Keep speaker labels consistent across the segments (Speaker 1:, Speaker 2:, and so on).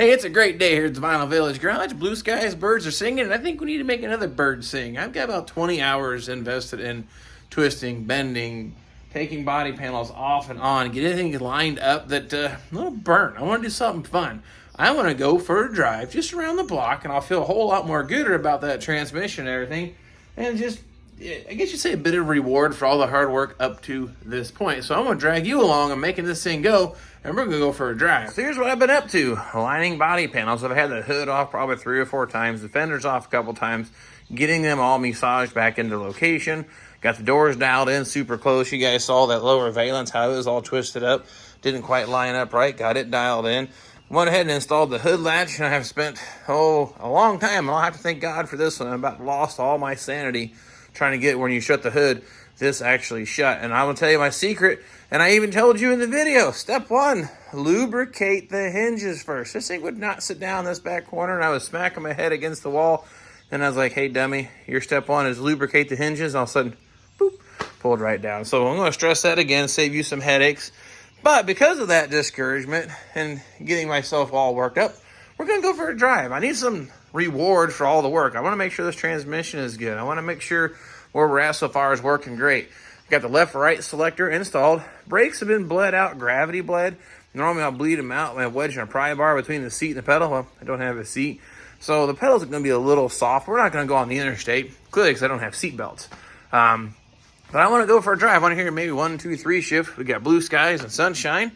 Speaker 1: Hey, it's a great day here at the Vinyl Village Garage. Blue skies, birds are singing, and I think we need to make another bird sing. I've got about 20 hours invested in twisting, bending, taking body panels off and on, get anything lined up that a little burnt. I want to do something fun. I want to go for a drive just around the block, and I'll feel a whole lot more gooder about that transmission and everything, and just, I guess you'd say, a bit of reward for all the hard work up to this point. So I'm going to drag you along. I'm making this thing go, and we're going to go for a drive. So here's what I've been up to. Lining body panels. I've had the hood off probably 3 or 4 times, the fenders off a couple times, getting them all massaged back into location. Got the doors dialed in super close. You guys saw that lower valence, how it was all twisted up. Didn't quite line up right. Got it dialed in. Went ahead and installed the hood latch, and I have spent, a long time. I'll have to thank God for this one. I about lost all my sanity trying to get when you shut the hood, this actually shut. And I will tell you my secret, and I even told you in the video, step 1, lubricate the hinges first. This thing would not sit down in this back corner, and I was smacking my head against the wall, and I was like, hey, dummy, your step 1 is lubricate the hinges. All of a sudden, boop, pulled right down. So I'm going to stress that again, save you some headaches. But because of that discouragement and getting myself all worked up, we're going to go for a drive. I need some reward for all the work. I want to make sure this transmission is good. I want to make sure where we're at so far is working great. Got the left-right selector installed. Brakes have been bled out, gravity bled. Normally I'll bleed them out by wedging a pry bar between the seat and the pedal. Well, I don't have a seat. So the pedals are going to be a little soft. We're not going to go on the interstate, clearly because I don't have seat belts. But I want to go for a drive. I want to hear maybe 1, 2, 3 shift. We got blue skies and sunshine.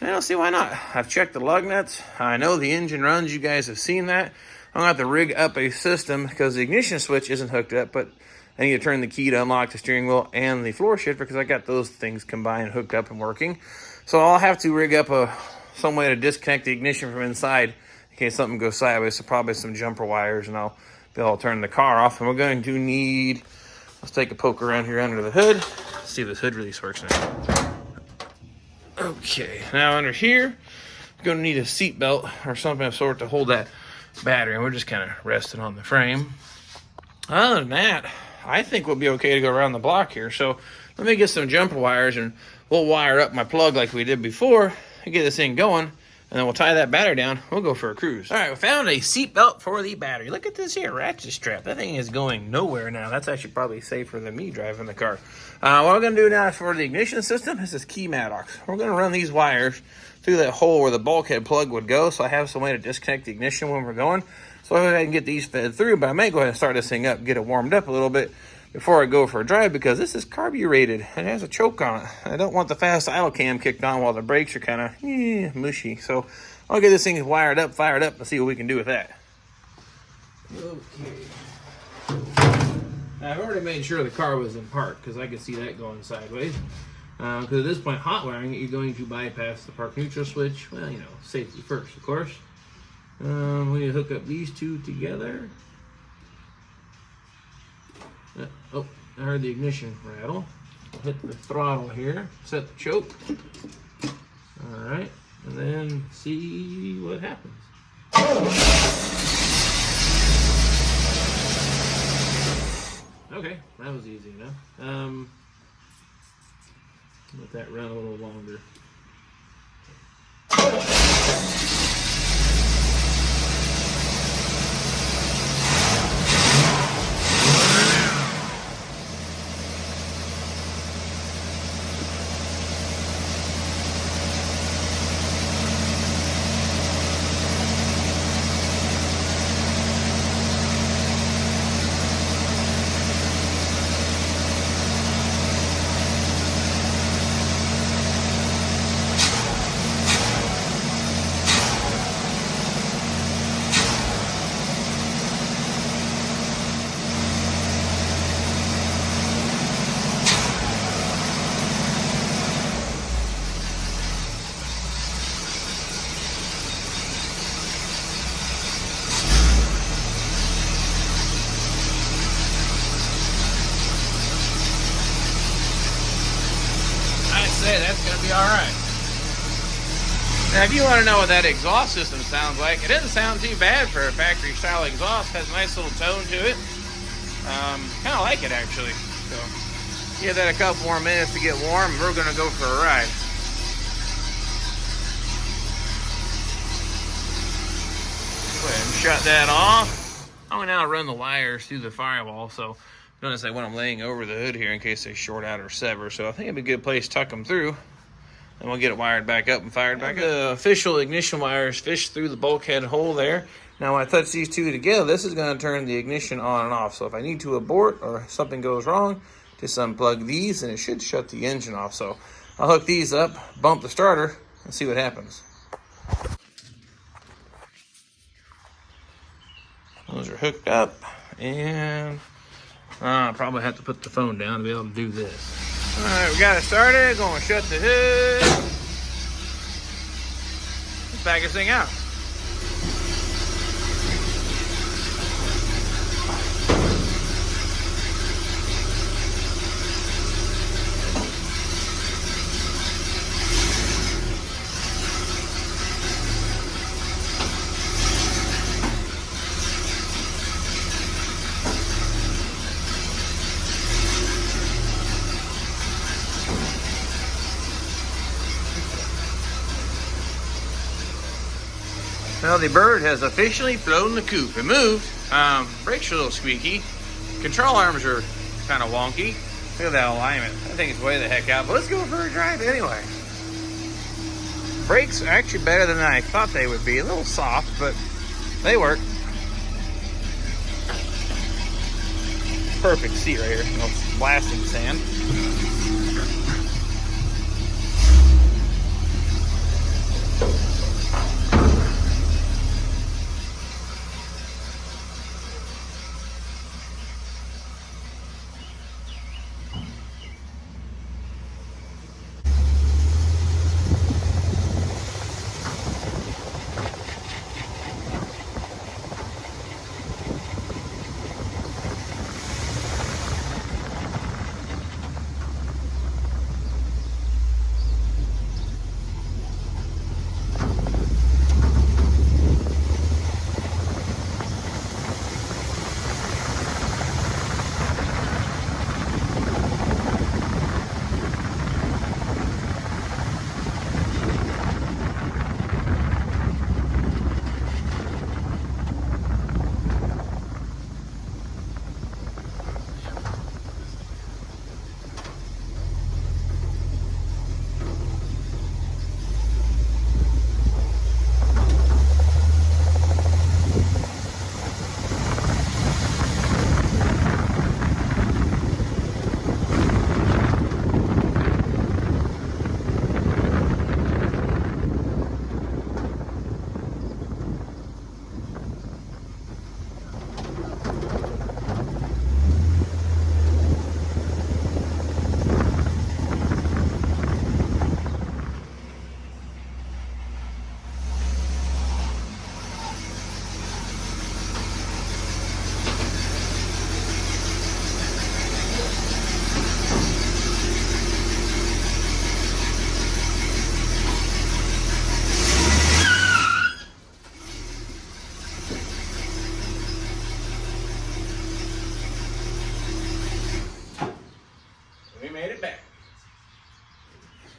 Speaker 1: And I don't see why not. I've checked the lug nuts. I know the engine runs. You guys have seen that. I'm going to have to rig up a system because the ignition switch isn't hooked up, but I need to turn the key to unlock the steering wheel and the floor shifter because I got those things combined, hooked up and working. So I'll have to rig up some way to disconnect the ignition from inside in case something goes sideways. So probably some jumper wires, and I'll be able to turn the car off. And we're going to need, let's take a poke around here under the hood. Let's see if this hood release works now. Okay, now under here, we're going to need a seat belt or something of sort to hold that battery, and we're just kind of resting on the frame. Other than that, I think we'll be okay to go around the block here. So let me get some jumper wires, and we'll wire up my plug like we did before and get this thing going, and then we'll tie that battery down. We'll go for a cruise. All right, we found a seat belt for the battery. Look at this here ratchet strap. That thing is going nowhere now. That's actually probably safer than me driving the car. What we're going to do now for the ignition system is this key Maddox. We're going to run these wires through that hole where the bulkhead plug would go, so I have some way to disconnect the ignition when we're going. So I can get these fed through, but I may go ahead and start this thing up, get it warmed up a little bit before I go for a drive because this is carbureted and it has a choke on it. I don't want the fast idle cam kicked on while the brakes are kind of mushy. So I'll get this thing wired up, fired up, and see what we can do with that. Okay. Now, I've already made sure the car was in park because I could see that going sideways. Because at this point, hot wiring it, you're going to bypass the park neutral switch. Well, you know, safety first, of course. We need to hook up these two together. Oh, I heard the ignition rattle. I'll hit the throttle here, set the choke. All right, and then see what happens. Okay, that was easy enough. Let that run a little longer. That's going to be all right. Now, if you want to know what that exhaust system sounds like, it doesn't sound too bad for a factory style exhaust. It has a nice little tone to it. Kind of like it, actually. So, give that a couple more minutes to get warm, and we're going to go for a ride. shut that off. I'm gonna now run the wires through the firewall, so notice I want them laying over the hood here in case they short out or sever. So I think it'd be a good place to tuck them through. And we'll get it wired back up and fired back up. The official ignition wires fish through the bulkhead hole there. Now when I touch these two together, this is going to turn the ignition on and off. So if I need to abort or something goes wrong, just unplug these and it should shut the engine off. So I'll hook these up, bump the starter, and see what happens. Those are hooked up, and I probably have to put the phone down to be able to do this. All right, we got it started. Going to shut the hood. Let's back this thing out. Well, the bird has officially flown the coop. It moved. Brakes are a little squeaky. Control arms are kind of wonky. Look at that alignment. I think it's way the heck out. But let's go for a drive anyway. Brakes are actually better than I thought they would be. A little soft, but they work. Perfect seat right here. No blasting sand.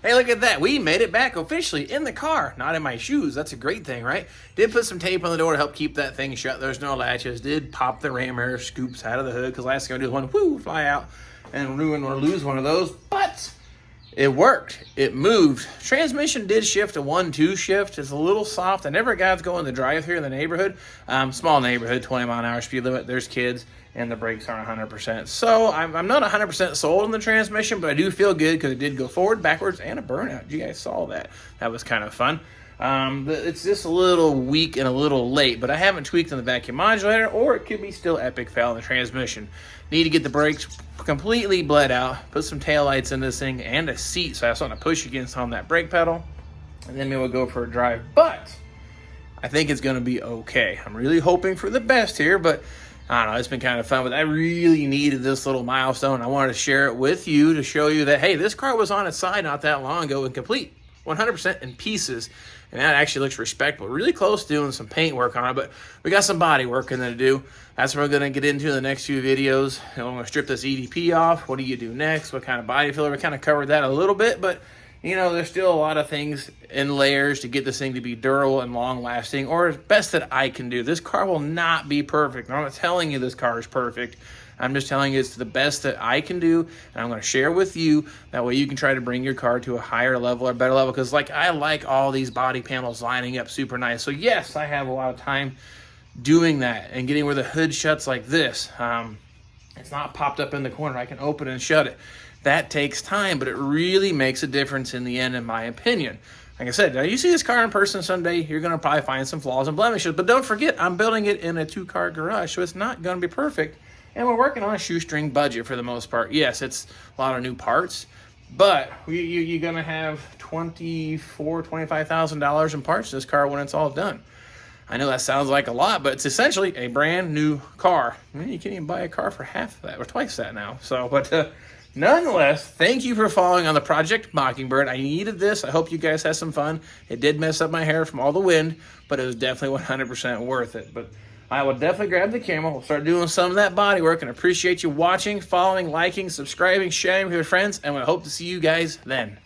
Speaker 1: Hey, look at that. We made it back officially in the car, not in my shoes. That's a great thing, right? Did put some tape on the door to help keep that thing shut. There's no latches. Did pop the ram air scoops out of the hood because last thing I do is one, whoo, fly out and ruin or lose one of those. But it worked. It moved. Transmission did shift a 1-2 shift. It's a little soft. I never got to go in the drive-thru in the neighborhood. Small neighborhood, 20-mile-an-hour speed limit. There's kids, and the brakes aren't 100%. So I'm not 100% sold on the transmission, but I do feel good because it did go forward, backwards, and a burnout. You guys saw that. That was kind of fun. It's just a little weak and a little late, but I haven't tweaked on the vacuum modulator, or it could be still epic fail in the transmission. Need to get the brakes completely bled out, put some taillights in this thing, and a seat, so I have something to push against on that brake pedal, and then maybe we'll go for a drive. But I think it's going to be okay. I'm really hoping for the best here, but I don't know, it's been kind of fun, but I really needed this little milestone. I wanted to share it with you to show you that, hey, this car was on its side not that long ago and complete, 100% in pieces, and that actually looks respectable. Really close to doing some paint work on it, but we got some body work in there to do. That's what we're going to get into in the next few videos. I'm going to strip this EDP off. What do you do next? What kind of body filler? We kind of covered that a little bit, but You know, there's still a lot of things in layers to get this thing to be durable and long lasting, or best that I can do. This car will not be perfect. I'm not telling you this car is perfect. I'm just telling you it's the best that I can do, and I'm going to share with you. That way you can try to bring your car to a higher level or better level, because like I like all these body panels lining up super nice. So yes, I have a lot of time doing that and getting where the hood shuts like this. It's not popped up in the corner. I can open and shut it. That takes time, but it really makes a difference in the end, in my opinion. Like I said, now you see this car in person someday, you're going to probably find some flaws and blemishes, but don't forget, I'm building it in a 2-car garage, so it's not going to be perfect. And we're working on a shoestring budget for the most part. Yes, it's a lot of new parts, but you're going to have $25,000 in parts in this car when it's all done. I know that sounds like a lot, but it's essentially a brand new car. I mean, you can't even buy a car for half of that, or twice that now. So, but nonetheless, thank you for following on the Project Mockingbird. I needed this. I hope you guys had some fun. It did mess up my hair from all the wind, but it was definitely 100% worth it. But I will definitely grab the camera. We'll start doing some of that body work, and appreciate you watching, following, liking, subscribing, sharing with your friends, and I hope to see you guys then.